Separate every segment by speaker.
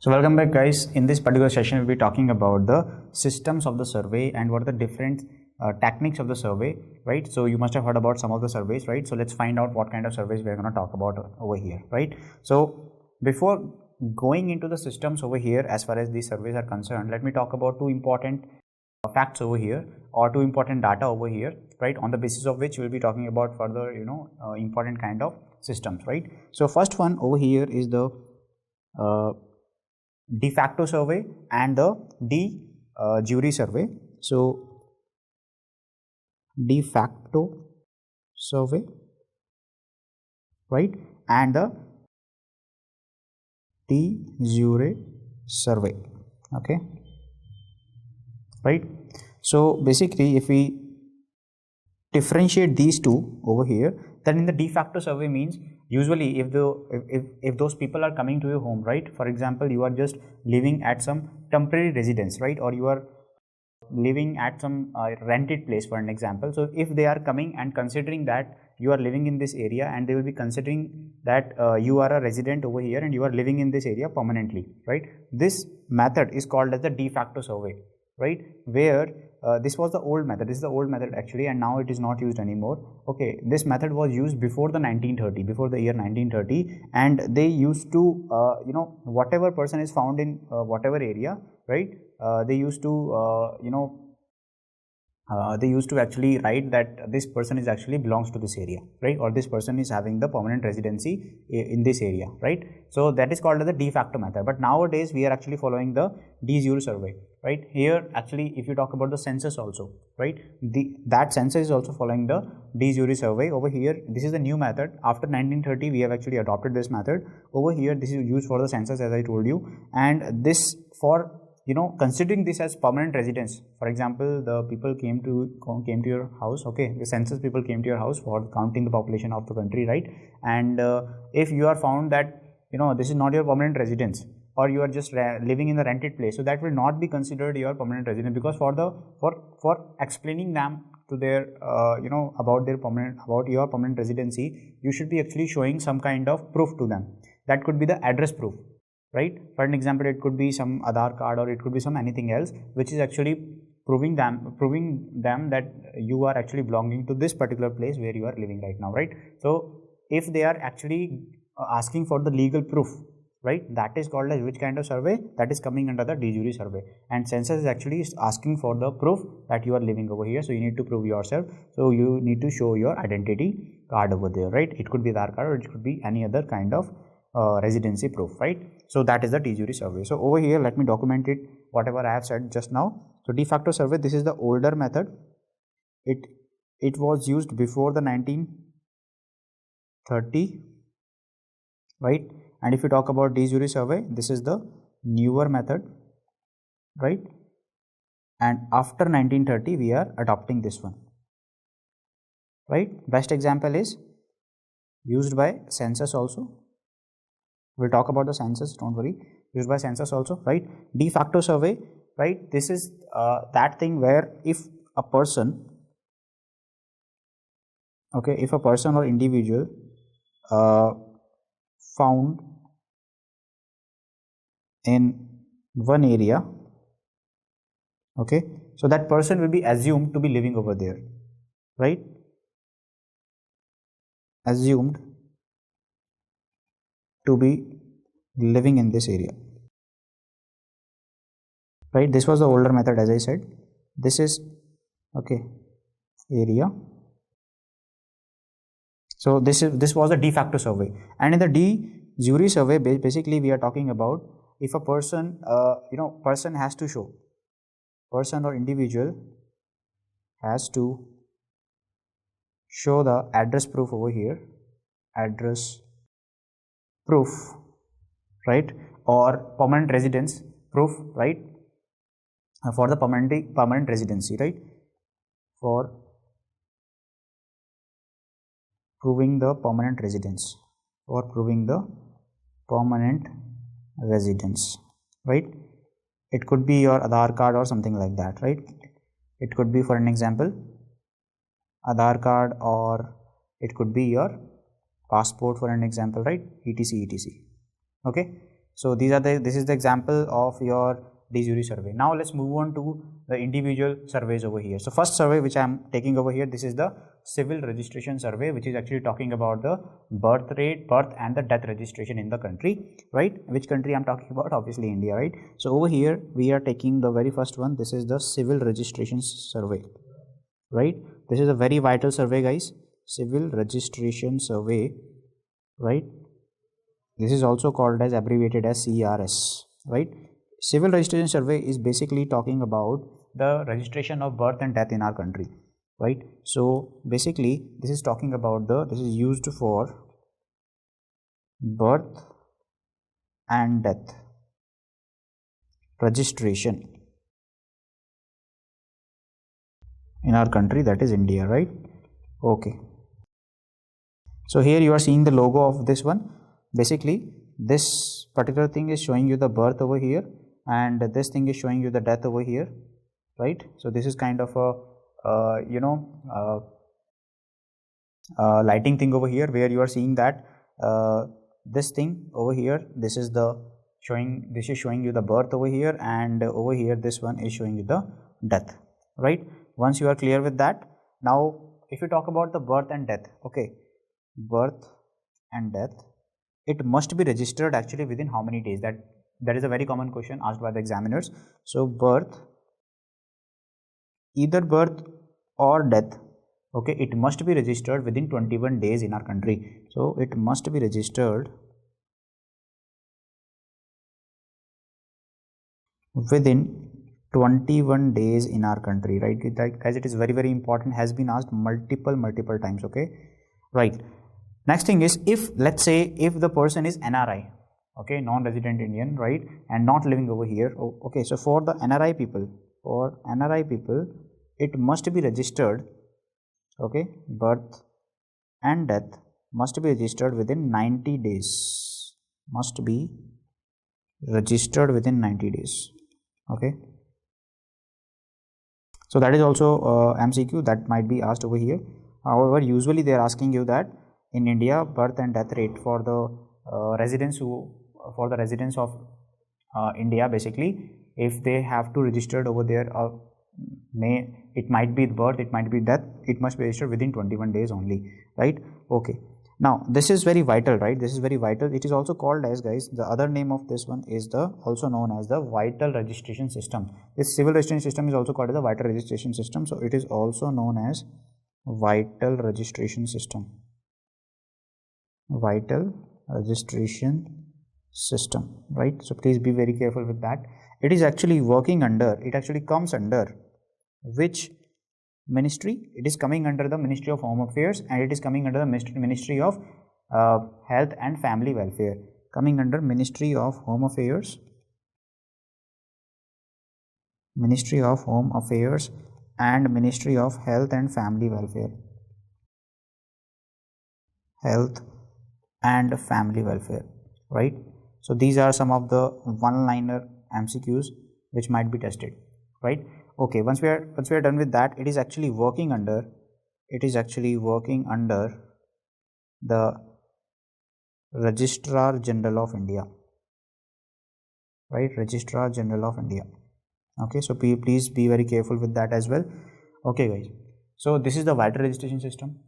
Speaker 1: So welcome back guys. In this particular session we'll be talking about the systems of the survey and what are the different techniques of the survey, right? So you must have heard about some of the surveys, right? So let's find out what kind of surveys we're going to talk about over here, right? So before going into the systems over here, as far as these surveys are concerned, let me talk about two important facts over here, or two important data over here, right? On the basis of which we'll be talking about further, important kind of systems, right? So first one over here is the de facto survey and the de jure survey. So de facto survey, right, and the de jure survey, okay, right. So basically if we differentiate these two over here, then in the de facto survey means usually if those people are coming to your home, right? For example, you are just living at some temporary residence, right? Or you are living at some rented place, for an example. So if they are coming and considering that you are living in this area, and they will be considering that you are a resident over here and you are living in this area permanently, right? This method is called as the de facto survey, right? Where this was the old method. This is the old method actually, and now it is not used anymore. Okay, this method was used before the 1930, before the year 1930, and they used to whatever person is found in whatever area, right? They used to actually write that this person is actually belongs to this area, right? Or this person is having the permanent residency in this area, right? So that is called as the de facto method. But nowadays we are actually following the de jure survey, right? Here actually if you talk about the census also, right, that census is also following the de jure survey. Over here this is the new method. After 1930 we have actually adopted this method. Over here this is used for the census, as I told you, and this for considering this as permanent residence. For example, the people came to your house, okay, the census people came to your house for counting the population of the country, right? And if you are found that this is not your permanent residence, or you are just living in the rented place, so that will not be considered your permanent residence, because for explaining them to their about your permanent residency, you should be actually showing some kind of proof to them. That could be the address proof, right? For an example, it could be some Aadhaar card, or it could be some anything else which is actually proving them that you are actually belonging to this particular place where you are living right now, right? So if they are actually asking for the legal proof, right, that is called as which kind of survey? That is coming under the de jure survey. And census is actually asking for the proof that you are living over here, so you need to prove yourself. So you need to show your identity card over there, right? It could be Aadhaar card, or it could be any other kind of residency proof, right? So that is the de jure survey. So over here let me document it, whatever I have said just now. So de facto survey, this is the older method. It was used before the 1930, right? And if you talk about de jure survey, this is the newer method, right? And after 1930 we are adopting this one, right? Best example is used by census also. We'll talk about the census, don't worry. Used by census also, right? De facto survey, right? This is that thing where if a person or individual found in one area, okay, so that person will be assumed to be living over there, right? Assumed to be living in this area, right? This was the older method, as I said. This is okay area. So this was a de facto survey. And in the de jure survey, basically we are talking about if a person person has to show, person or individual has to show the address proof over here, address proof, right, or permanent residence proof, right, for the permanent residency, right, for proving the permanent residence, or proving the permanent residence, right? It could be your Aadhaar card or something like that, right? It could be, for an example, Aadhaar card, or it could be your passport, for an example, right? etc. Okay, So this is the example of your de jure survey. Now let's move on to the individual surveys over here. So first survey which I am taking over here, this is the civil registration survey, which is actually talking about the birth rate, birth and the death registration in the country, right? Which country I'm talking about? Obviously India, right? So over here we are taking the very first one. This is the civil registration survey, right? This is a very vital survey, guys. Civil registration survey, right? This is also called as abbreviated as CRS, right? Civil registration survey is basically talking about the registration of birth and death in our country, right? So basically this is talking about this is used for birth and death registration in our country, that is India, right? Okay. So here you are seeing the logo of this one. Basically this particular thing is showing you the birth over here, and this thing is showing you the death over here, right? So this is kind of a lighting thing over here, where you are seeing that this thing over here, this is showing you the birth over here, and over here this one is showing you the death, right? Once you are clear with that, now if you talk about the birth and death, okay, birth and death, it must be registered actually within how many days? That is a very common question asked by the examiners. So birth, either birth or death, okay, it must be registered within 21 days in our country. So it must be registered within 21 days in our country, right? Guys, it is very, very important, has been asked multiple times, okay, right? Next thing is, if let's say if the person is NRI, okay, non-resident Indian, right, and not living over here, okay, so for the NRI people, it must be registered, okay, birth and death must be registered within 90 days, must be registered within 90 days, okay. So that is also MCQ that might be asked over here. However, usually they are asking you that in India, birth and death rate for the residents of India, basically, if they have to register over there, it might be birth, it might be death, it must be registered within 21 days only, right? Okay. Now this is very vital, right? This is very vital. It is also called as, guys, the other name of this one is also known as the vital registration system. This civil registration system is also called as the vital registration system. So it is also known as vital registration system. Vital registration system, right? So please be very careful with that. It is actually working under, it actually comes under which ministry? It is coming under the Ministry of Home Affairs, and it is coming under the Ministry of Health and Family Welfare, coming under Ministry of Home Affairs, Ministry of Home Affairs and Ministry of Health and Family Welfare, Health and Family Welfare, right? So these are some of the one-liner MCQs which might be tested, right? Okay, once we are done with that, it is actually working under the Registrar General of India, right? Registrar General of India. Okay, so please be very careful with that as well. Okay, guys, so this is the vital registration system,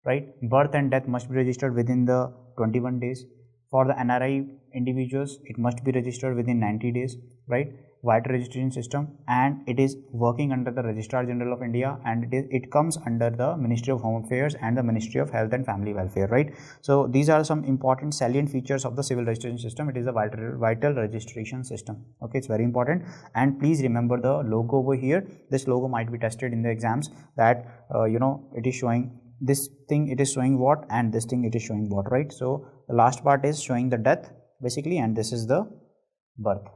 Speaker 1: right? Birth and death must be registered within the 21 days. For the NRI individuals, it must be registered within 90 days, right? Vital registration system, and it is working under the Registrar General of India, and it comes under the Ministry of Home Affairs and the Ministry of Health and Family Welfare, right? So these are some important salient features of the civil registration system. It is a vital registration system, okay, it's very important. And please remember the logo over here. This logo might be tested in the exams, that it is showing this thing, it is showing what, and this thing, it is showing what, right? So the last part is showing the death basically, and this is the birth,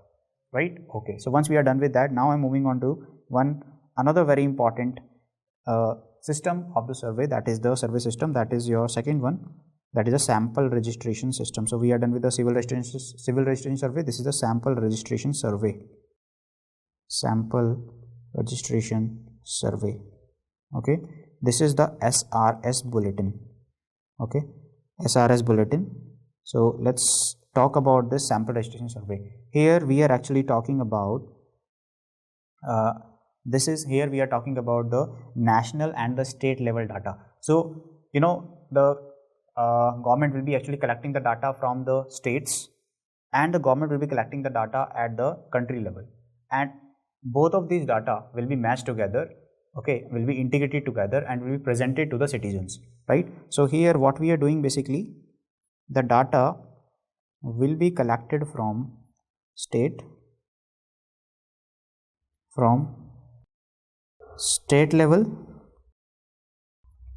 Speaker 1: right? Okay, so once we are done with that, now I'm moving on to another very important system of the survey, that is the survey system, that is your second one, that is a sample registration system. So we are done with the civil registration survey. This is the sample registration survey, okay. This is the SRS bulletin, okay, SRS bulletin. So let's talk about this sample registration survey. Here we are actually talking about here we are talking about the national and the state level data. So the government will be actually collecting the data from the states, and the government will be collecting the data at the country level, and both of these data will be matched together, okay, will be integrated together and will be presented to the citizens, right? So here what we are doing, basically the data will be collected from state level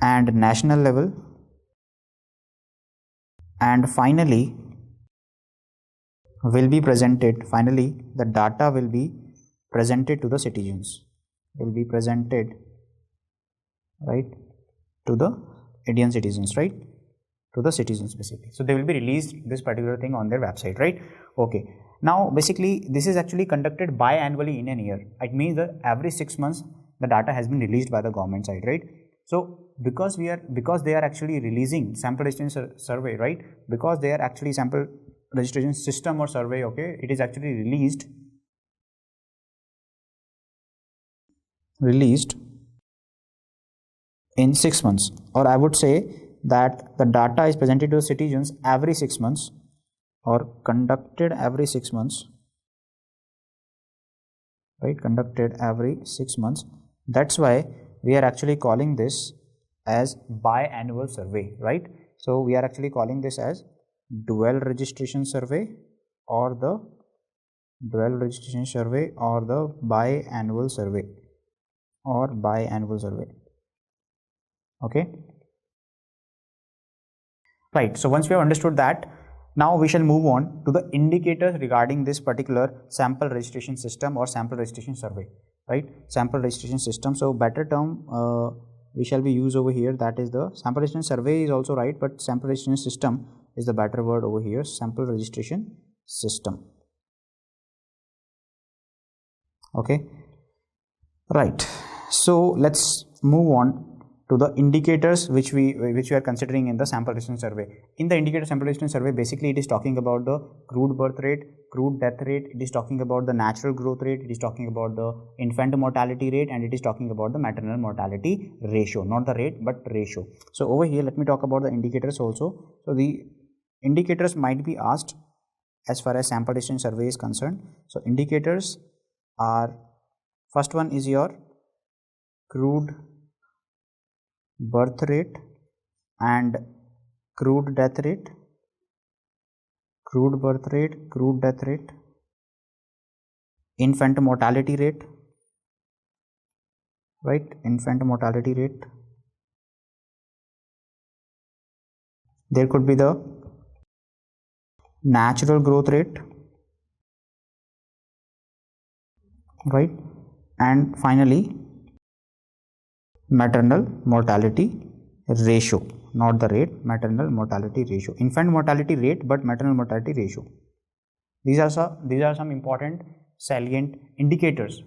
Speaker 1: and national level, and finally the data will be presented to the citizens, will be presented, right, to the Indian citizens, right, to the citizens basically. So they will be released this particular thing on their website, right? Okay, now basically this is actually conducted biannually in a year. It means that every 6 months the data has been released by the government side, right? So because they are actually releasing sample registration survey, right, because they are actually sample registration system or survey, okay, it is actually released in 6 months, or I would say that the data is presented to the citizens every 6 months or conducted every 6 months, right, conducted every 6 months. That's why we are actually calling this as biannual survey, right? So we are actually calling this as dual registration survey or the biannual survey okay, right? So once we have understood that, now we shall move on to the indicators regarding this particular sample registration system or sample registration survey, right? Sample registration system. So better term we shall be used over here, that is the sample registration survey is also right, but sample registration system is the better word over here, sample registration system. Okay, right. So let's move on to the indicators which we are considering in the sample registration survey. In the indicator sample registration survey, basically it is talking about the crude birth rate, crude death rate, it is talking about the natural growth rate, it is talking about the infant mortality rate, and it is talking about the maternal mortality ratio, not the rate but ratio. So over here let me talk about the indicators also. So the indicators might be asked as far as sample registration survey is concerned. So indicators are, first one is your crude birth rate and crude death rate, crude birth rate, crude death rate, infant mortality rate, right, infant mortality rate. There could be the natural growth rate, right, and finally maternal mortality ratio, not the rate, maternal mortality ratio. Infant mortality rate but maternal mortality ratio. These are some important salient indicators,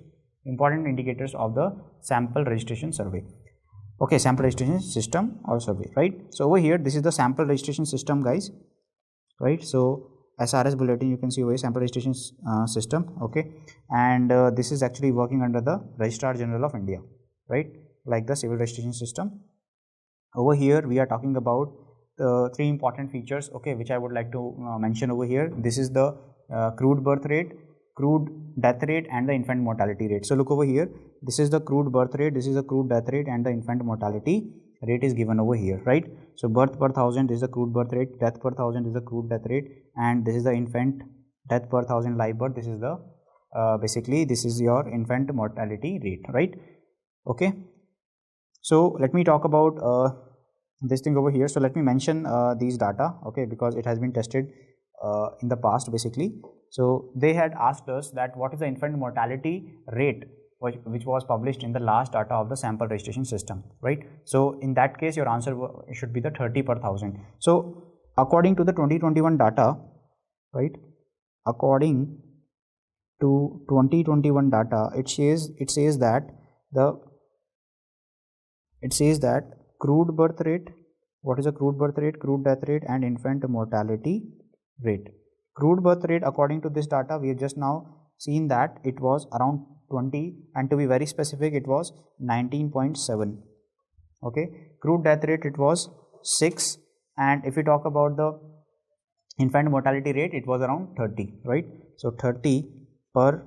Speaker 1: of the sample registration survey. Okay, sample registration system or survey, right? So over here this is the sample registration system, guys, right? So SRS bulletin, you can see over here, sample registration system, okay, and this is actually working under the Registrar General of India, right, like the civil registration system. Over here we are talking about the 3 important features, okay, which I would like to mention over here. This is the crude birth rate, crude death rate, and the infant mortality rate. So look over here, this is the crude birth rate, this is the crude death rate, and the infant mortality rate is given over here, right? So birth per thousand is the crude birth rate, death per thousand is the crude death rate, and this is the infant death per thousand live birth. This is the basically this is your infant mortality rate, right? Okay, so let me talk about this thing over here. So let me mention these data, okay, because it has been tested in the past basically. So they had asked us that what is the infant mortality rate which was published in the last data of the sample registration system, right? So in that case your answer should be the 30 per thousand. So according to the 2021 data, right, according to 2021 data, it says that crude birth rate, what is a crude birth rate, crude death rate, and infant mortality rate, Crude birth rate, according to this data, we have just now seen that it was around 20, and to be very specific, it was 19.7. Okay, crude death rate, it was 6, and if we talk about the infant mortality rate, it was around 30, right? So 30 per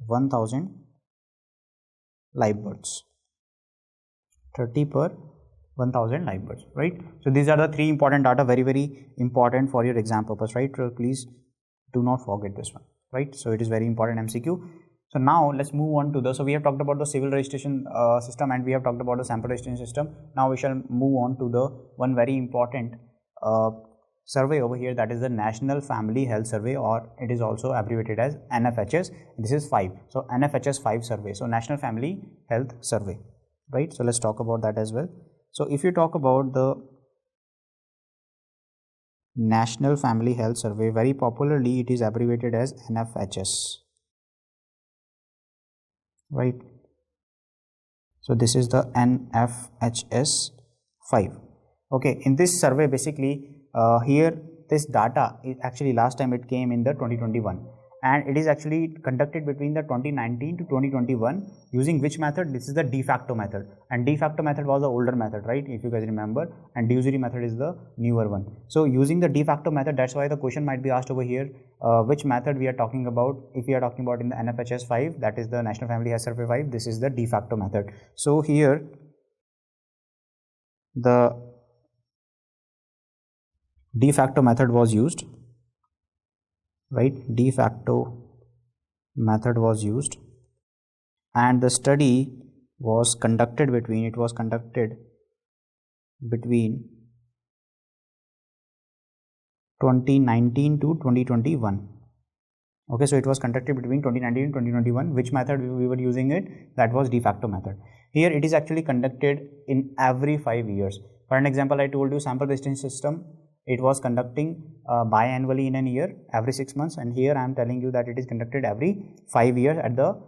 Speaker 1: 1000 live births. 30 per 1000 live births, right? So these are the three important data, very important for your exam purpose, right? So please do not forget this one, right? So it is very important MCQ. So now let's move on to the, so we have talked about the civil registration system, and we have talked about the sample registration system. Now we shall move on to the one very important survey over here, that is the National Family Health Survey, or it is also abbreviated as NFHS. This is 5. So NFHS 5 survey. So National Family Health Survey, right? So let's talk about that as well. So if you talk about the National Family Health Survey, very popularly it is abbreviated as NFHS, right? So this is the NFHS 5. Okay, in this survey, basically here this data is actually, last time it came in the 2021, and it is actually conducted between the 2019 to 2021 using which method? This is the de facto method, and de facto method was the older method, right, if you guys remember, and de jure method is the newer one. So using the de facto method, that's why the question might be asked over here, which method we are talking about. If we are talking about in the NFHS 5, that is the National Family Health Survey 5, this is the de facto method. So here the de facto method was used, right? De facto method was used, and the study was conducted between, it was conducted between 2019 to 2021. Okay, so it was conducted between 2019 and 2021. Which method we were using it? That was de facto method. Here it is actually conducted in every 5 years. For an example, I told you sample registration system, it was conducting biannually in a year, every 6 months, and here I am telling you that it is conducted every 5 years at the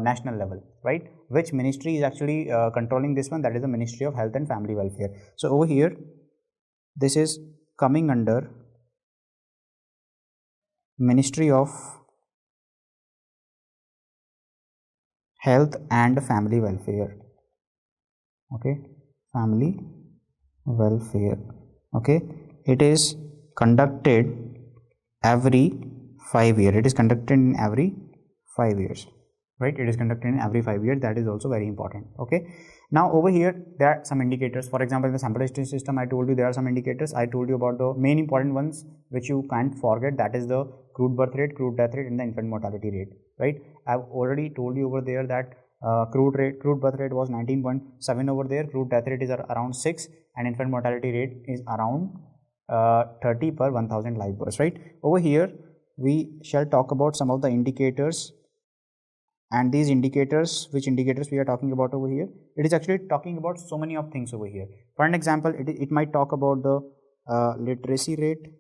Speaker 1: national level, right? Which ministry is actually controlling this one? That is the Ministry of Health and Family Welfare. So over here, this is coming under Ministry of Health and Family Welfare. Okay, Family Welfare. Okay, it is conducted every 5 years. It is conducted in every 5 years, right? It is conducted in every 5 years. That is also very important. Okay, now over here there are some indicators. For example, in the sample registration system, I told you there are some indicators. I told you about the main important ones which you can't forget, that is the crude birth rate, crude death rate, and the infant mortality rate, right? I've already told you over there that crude birth rate was 19.7 over there, crude death rate is around 6, and infant mortality rate is around 30 per 1000 live births, right? Over here we shall talk about some of the indicators, and these indicators, which indicators we are talking about over here? It is actually talking about so many of things over here. For an example, it might talk about the literacy rate,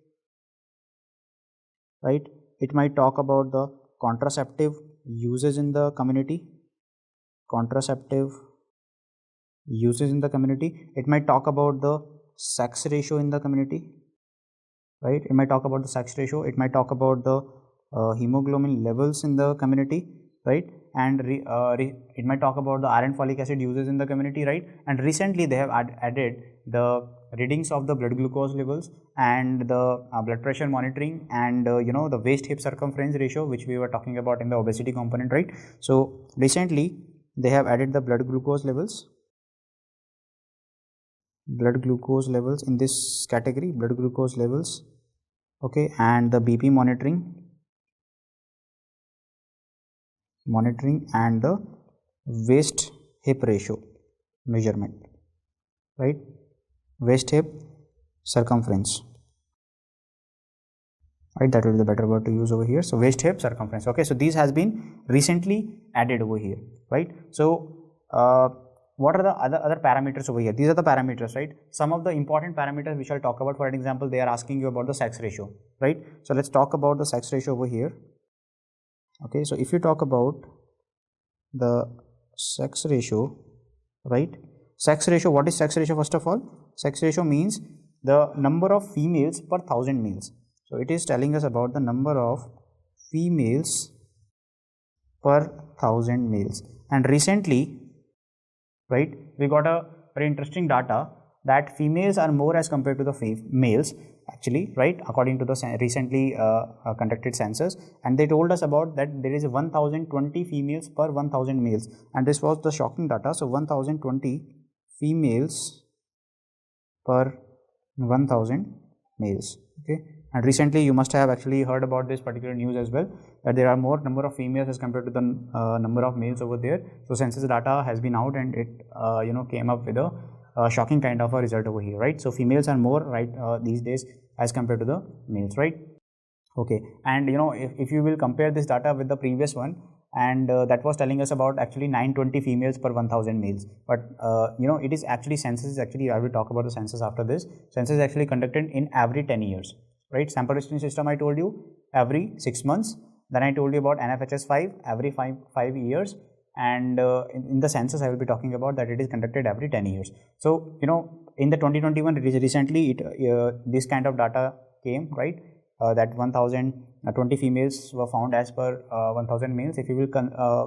Speaker 1: right? It might talk about the contraceptive uses in the community, contraceptive uses in the community. It might talk about the sex ratio in the community, right? It might talk about the sex ratio. It might talk about the hemoglobin levels in the community, right? And it might talk about the iron folic acid uses in the community, right? And recently they have added the readings of the blood glucose levels and the blood pressure monitoring, and the waist hip circumference ratio, which we were talking about in the obesity component, right? So recently they have added the blood glucose levels in this category, blood glucose levels, okay, and the BP monitoring and the waist hip ratio measurement, right? Waist hip circumference, right? That will be the better word to use over here. So waist hip circumference. Okay, so these has been recently added over here, right? So what are the other parameters over here? These are the parameters, right? Some of the important parameters we shall talk about. For example, they are asking you about the sex ratio, right? So let's talk about the sex ratio over here. Okay, so if you talk about the sex ratio, right? Sex ratio, what is sex ratio? First of all, sex ratio means the number of females per 1000 males. So it is telling us about the number of females per 1000 males. And recently, right, we got a very interesting data that females are more as compared to the males actually, right, according to the recently conducted census, and they told us about that there is 1020 females per 1000 males, and this was the shocking data. So 1020 females per 1000 males. Okay, and recently you must have actually heard about this particular news as well, that there are more number of females as compared to the number of males over there. So census data has been out, and it came up with a shocking kind of a result over here, right? So females are more, right, these days as compared to the males, right? Okay, and if you will compare this data with the previous one, and that was telling us about actually 920 females per 1000 males, but it is actually census is actually, I will talk about the census after this. Census is actually conducted in every 10 years, right? Sample registration system I told you every 6 months. Then I told you about NFHS 5 every 5 years, and in the census I will be talking about that it is conducted every 10 years. So in the 2021 recently this kind of data came, right, that 1020 females were found as per 1000 males. If you will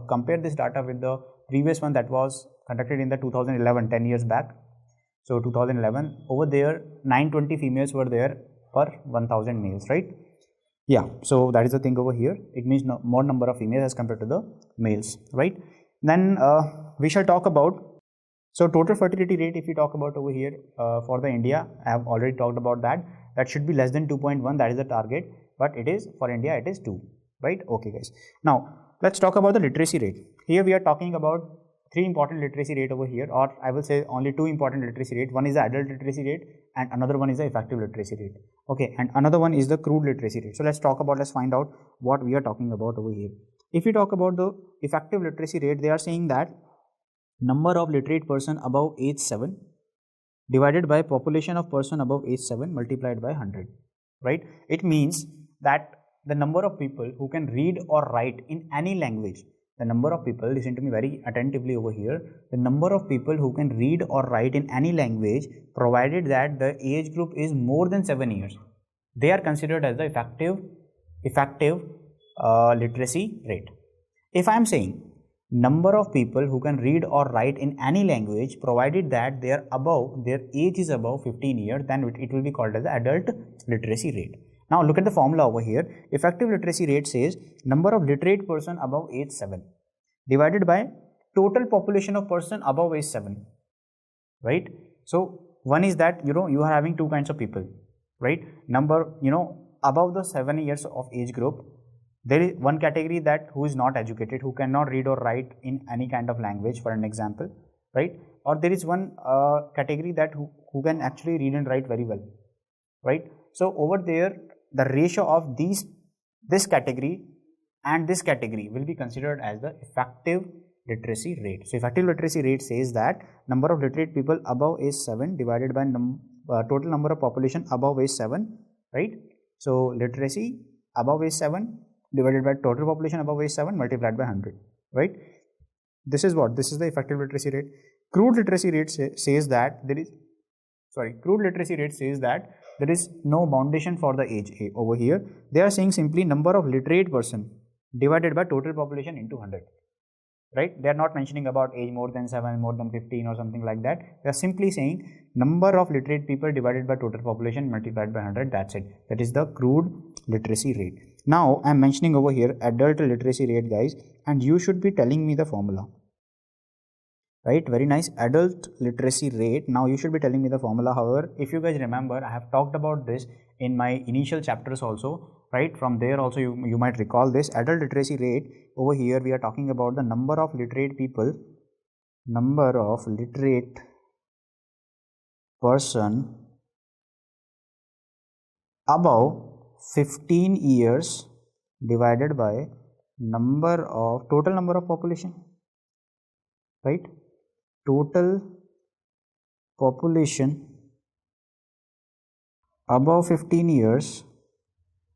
Speaker 1: compare this data with the previous one that was conducted in the 2011, 10 years back, so 2011, over there 920 females were there per 1000 males, right? Yeah, so that is the thing over here. It means more number of females as compared to the males, right? Then we shall talk about, so total fertility rate, if we talk about over here for the India, I have already talked about that. That should be less than 2.1, that is the target, but it is for India it is 2, right? Okay guys, now let's talk about the literacy rate. Here we are talking about 3 important literacy rate over here, or I will say only 2 important literacy rate. One is the adult literacy rate and another one is the effective literacy rate. Okay, and another one is the crude literacy rate. So let's find out what we are talking about over here. If you talk about the effective literacy rate, they are saying that number of literate person above age 7 divided by population of person above age 7 multiplied by 100, right? It means that the number of people who can read or write in any language, the number of people, listen to me very attentively over here, the number of people who can read or write in any language, provided that the age group is more than 7 years, they are considered as the effective literacy rate. If I am saying number of people who can read or write in any language, provided that their age is above 15 years, then it will be called as the adult literacy rate. Now look at the formula over here. Effective literacy rate says number of literate person above age 7 divided by total population of person above age 7, right? So one is that you are having 2 kinds of people, right? Number above the 7 years of age group, there is one category that who is not educated, who cannot read or write in any kind of language, for an example, right? Or there is one category that who can actually read and write very well, right? So over there the ratio of this category and this category will be considered as the effective literacy rate. So effective literacy rate says that number of literate people above age 7 divided by total number of population above age 7, right? So literacy above age 7 divided by total population above age 7 multiplied by 100, right? This is the effective literacy rate. Crude literacy rate says that there is no boundation for the age over here. They are saying simply number of literate person divided by total population into 100, right? They are not mentioning about age more than 7, more than 15 or something like that. They are simply saying number of literate people divided by total population multiplied by 100, that's it. That is the crude literacy rate. Now I am mentioning over here adult literacy rate, guys, and you should be telling me the formula, right? Very nice. Adult literacy rate. Now you should be telling me the formula. However, if you guys remember, I have talked about this in my initial chapters also, right? From there also you might recall this. Adult literacy rate, over here we are talking about the number of literate people, number of literate person above 15 years divided by total number of population, right? Total population above 15 years,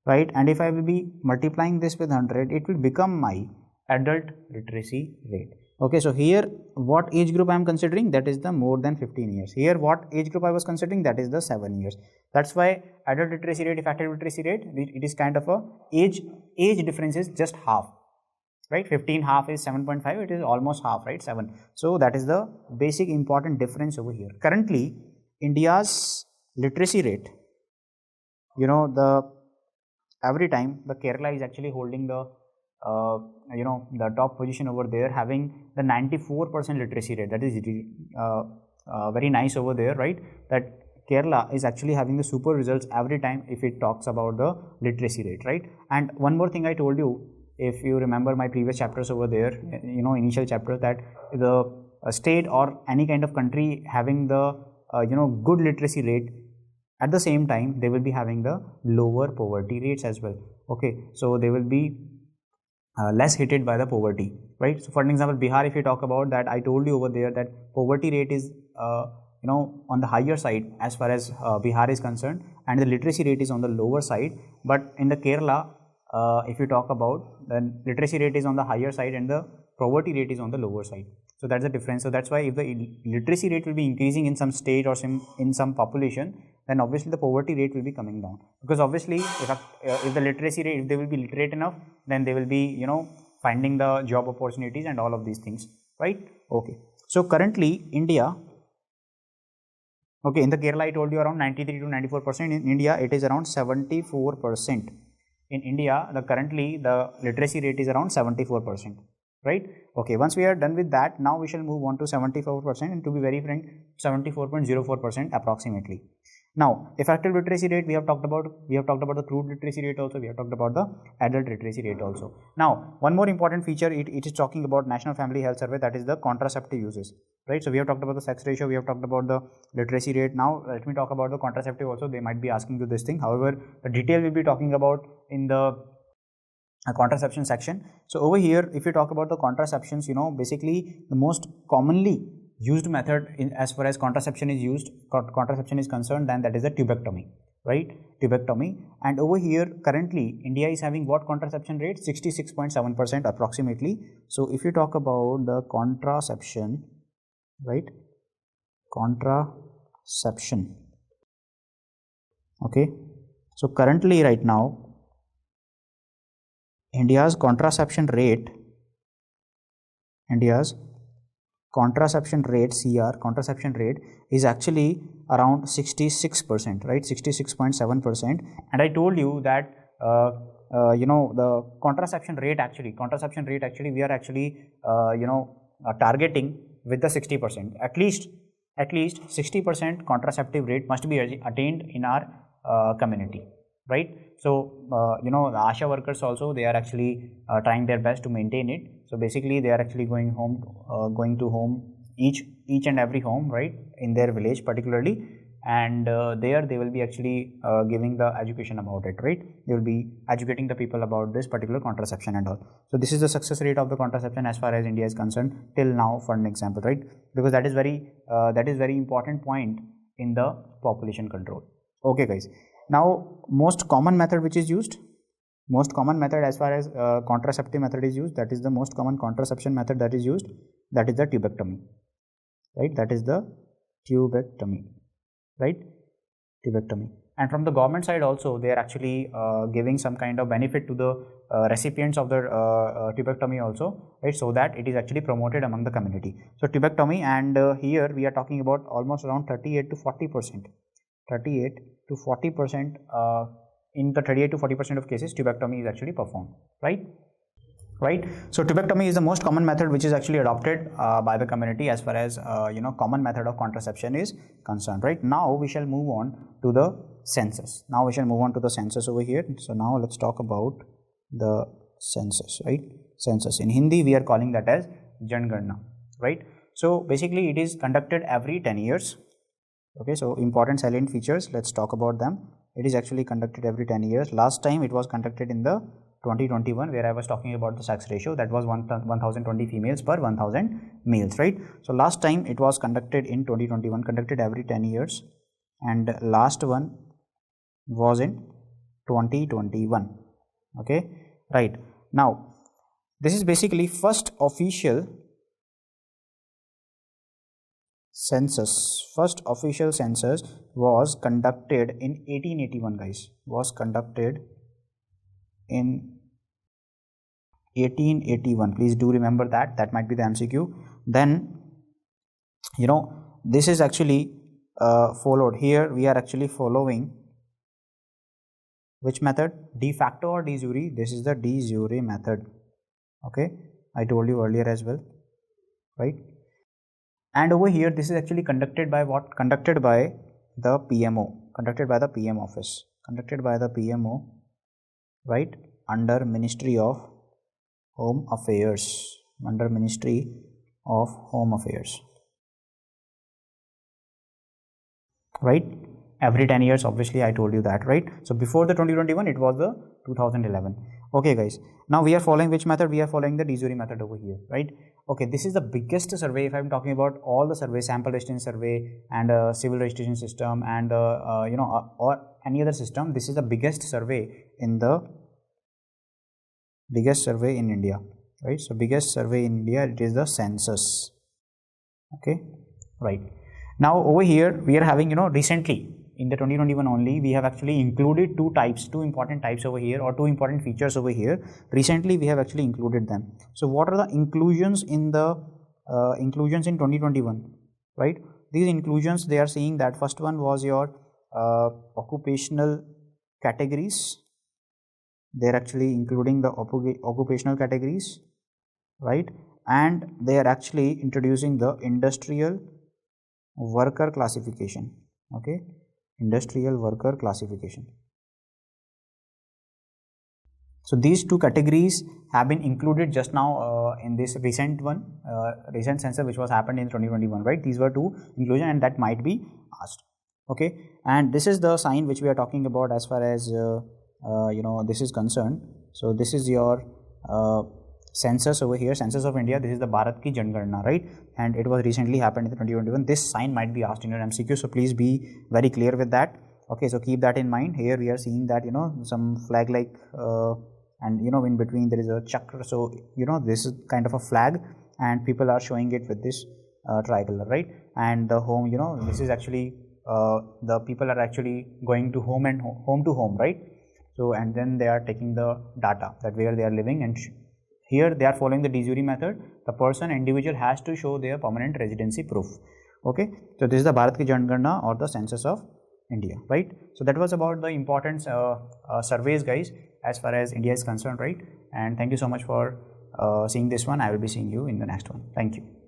Speaker 1: right? And if I will be multiplying this with 100, it will become my adult literacy rate. Okay, so here what age group I am considering, that is the more than 15 years. Here what age group I was considering, that is the 7 years. That's why adult literacy rate, effective literacy rate, it is kind of a age difference is just half, right? 15 half is 7.5, it is almost half, right? 7. So that is the basic important difference over here. Currently India's literacy rate, you know, the every time the Kerala is actually holding the the top position over there, having the 94% literacy rate. That is very nice over there, right? That Kerala is actually having the super results every time if it talks about the literacy rate, right? And one more thing I told you, if you remember my previous chapters over there, initial chapters, that the state or any kind of country having the good literacy rate, at the same time they will be having the lower poverty rates as well. Okay, so they will be less hit by the poverty, right? So for an example, Bihar, if you talk about that, I told you over there that poverty rate is on the higher side as far as Bihar is concerned, and the literacy rate is on the lower side. But in the Kerala, if you talk about, then literacy rate is on the higher side and the poverty rate is on the lower side. So that's the difference. So that's why if the literacy rate will be increasing in some state or in some population, then obviously the poverty rate will be coming down, because obviously if the literacy rate, if they will be literate enough, then they will be finding the job opportunities and all of these things, right? Okay, so currently India, okay, in the Kerala I told you around 93 to 94%. In India it is around 74%. In India, currently the literacy rate is around 74%, right? Okay, once we are done with that, now we shall move on to 74%, and to be very frank, 74.04% approximately. Now, effective literacy rate we have talked about the crude literacy rate also, we have talked about the adult literacy rate also. Now, one more important feature, it is talking about National Family Health Survey, that is the contraceptive uses, right? So we have talked about the sex ratio, we have talked about the literacy rate. Now let me talk about the contraceptive also. They might be asking you this thing. However, the detail we'll be talking about in the contraception section. So over here, if you talk about the contraceptions, basically the most commonly used method as far as contraception is concerned, then that is the tubectomy, right? Tubectomy. And over here currently India is having what contraception rate? 66.7% approximately. So if you talk about the contraception, right, contraception, okay, so currently right now India's contraception rate contraception rate is actually around 66%, right? 66.7%. And I told you that the contraception rate actually we are actually targeting with the 60%. At least 60% contraceptive rate must be attained in our community, right? So the ASHA workers also, they are actually trying their best to maintain it. So basically they are actually going to home, each and every home, right, in their village particularly, and there they will be actually giving the education about it, right? They will be educating the people about this particular contraception and all. So this is the success rate of the contraception as far as India is concerned till now, for an example, right? Because that is very important point in the population control. Okay guys, now most common method which is used, as far as contraceptive method is used, that is the most common contraception method that is used, that is the tubectomy, right? That is the tubectomy, right? Tubectomy. And from the government side also, they are actually giving some kind of benefit to the recipients of the tubectomy also, right? So that it is actually promoted among the community. So tubectomy, and here we are talking about almost around 38 to 40%. 38 to 40%, in the 38 to 40% of cases, tubectomy is actually performed, right? So tubectomy is the most common method which is actually adopted by the community as far as common method of contraception is concerned, right? Now we shall move on to the census. Over here. So now let's talk about the census, right? Census in Hindi we are calling that as Janganna, right? So basically it is conducted every 10 years. Okay, so important salient features, let's talk about them. It is actually conducted every 10 years. Last time it was conducted in the 2021, where I was talking about the sex ratio, that was 1020 females per 1000 males, right? So last time it was conducted in 2021, conducted every 10 years, and last one was in 2021. Okay, right. Now this is basically first official census, first official census was conducted in 1881, guys, was conducted in 1881. Please do remember that, that might be the MCQ. Then, you know, this is actually followed. Here we are actually following which method? De facto or de jure? This is the de jure method. Okay, I told you earlier as well, right? And over here, this is actually conducted by what? Conducted by the PMO, conducted by the PM office, conducted by the PMO, right? Under Ministry of Home Affairs, under Ministry of Home Affairs, right? Every 10 years, obviously, I told you that, right? So before the 2021, it was the 2011. Okay, guys. Now we are following which method? We are following the de jure method over here, right? Okay, this is the biggest survey. If I'm talking about all the surveys, sample registration survey and civil registration system and or any other system, this is the biggest survey in India, right? So biggest survey in India, it is the census. Okay, right. Now over here we are having, recently in the 2021 only, we have actually included two important types over here, or two important features over here. Recently we have actually included them. So what are the inclusions in the inclusions in 2021, right? These inclusions, they are seeing that first one was your occupational categories. They're actually including the occupational categories, right? And they are actually introducing the industrial worker classification. Okay, industrial worker classification. So these two categories have been included just now in this recent recent census which was happened in 2021, right? These were two inclusion, and that might be asked. Okay, and this is the sign which we are talking about as far as this is concerned. So this is your census over here, census of India. This is the Bharat ki Janganna, right? And it was recently happened in 2021. This sign might be asked in your MCQ, so please be very clear with that. Okay, so keep that in mind. Here we are seeing that some flag like and in between there is a chakra. So this is kind of a flag, and people are showing it with this tricolor, right? And the home, this is actually the people are actually going to home and home to home, right? So and then they are taking the data that where they are living, and here they are following the de jure method. The individual has to show their permanent residency proof. Okay, so this is the Bharat ki Janganna or the census of India, right? So that was about the important surveys, guys, as far as India is concerned, right? And thank you so much for seeing this one. I will be seeing you in the next one. Thank you.